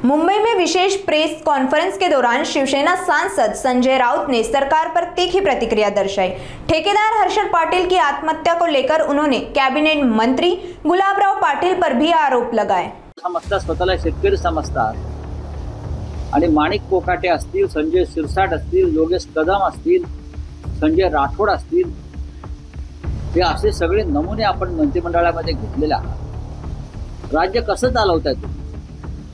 मुंबई में विशेष press conference के दौरान शिवसेना सांसद संजय राउत ने सरकार पर तीखी प्रतिक्रिया दर्शाई। ठेकेदार हर्षल पाटिल की आत्महत्या को लेकर उन्होंने कैबिनेट मंत्री गुलाबराव पाटिल पर भी आरोप लगाए। स्वतःला शेतकरी समजतात आणि माणिक कोकाटे असतील, संजय शिरसाट असतील, योगेश कदम असतील, संजय राठोड असतील, हे असे सगळे नमुने आपण मंत्रिमंडळामध्ये घेतलेले आहात। राज्य कसं चालवताय तुम्ही?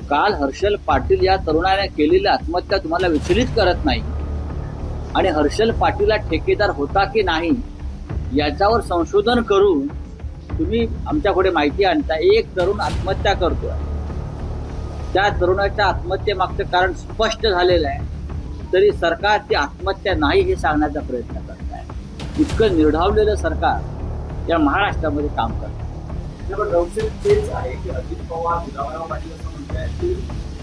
काल हर्षल पाटील या तरुणाने केलेली आत्महत्या तुम्हाला विचलित करत नाही आणि हर्षल पाटील ठेकेदार होता की नाही याच्यावर संशोधन करून तुम्ही आमच्याकडे माहिती आणता। एक तरुण आत्महत्या करतोय, त्या तरुणाच्या आत्महत्येमागचं कारण स्पष्ट झालेलं आहे, तरी सरकार ती आत्महत्या नाही हे सांगण्याचा प्रयत्न करत आहे। इतकं निर्ढावलेलं सरकार या महाराष्ट्रामध्ये काम करत आहे। तेच आहे की अजित पवार गुलाबराव पाटील असं म्हणतात की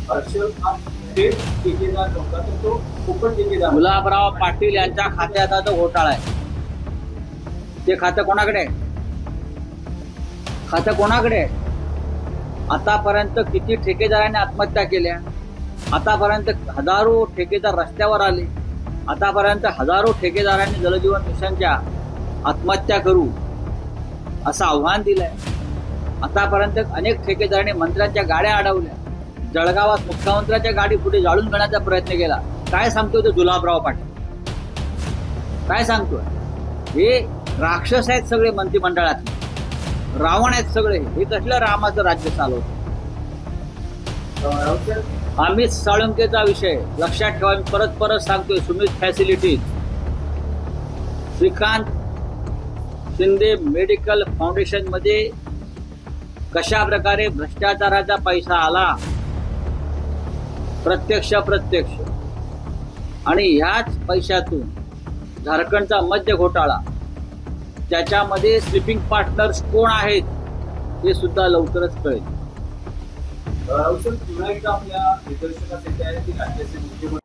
हर्षल हा थेट ठेकेदार नव्हता, तर तो फुकट ठेकेदार। गुलाबराव पाटील यांच्या खात्यात आता घोटाळा आहे। ते खातं कोणाकडे आहे? खातं कोणाकडे आहे? आतापर्यंत किती ठेकेदारांनी आत्महत्या केल्या? आतापर्यंत हजारो ठेकेदार रस्त्यावर आले। आतापर्यंत हजारो ठेकेदारांनी जलजीवन मिशनच्या आत्महत्या करू असं आव्हान दिलंय। आतापर्यंत अनेक ठेकेदारांनी मंत्र्यांच्या गाड्या अडवल्या, जळगावात मुख्यमंत्र्यांच्या गाडी पुढे जाळून घेण्याचा प्रयत्न केला। काय सांगतोय तो गुलाबराव पाटील? काय सांगतोय? हे राक्षस आहेत सगळे मंत्रिमंडळातले, रावण आहेत सगळे। हे कसलं रामाचं राज्य चालवतं? अमित साळुंकेचा विषय लक्षात ठेवा, मी परत सांगतोय। Sumit facilities, Shrikant Shinde medical foundation मध्ये कशा प्रकारे भ्रष्टाचाराचा पैसा आला, प्रत्यक्ष आणि ह्याच पैशातून झारखंडचा मद्य घोटाळा, त्याच्यामध्ये स्लीपिंग पार्टनर्स कोण आहेत हे सुद्धा लवकरच कळेल। पुन्हा एकदा आपल्या निदर्शनास येत आहे की राज्याचे मुख्यमंत्री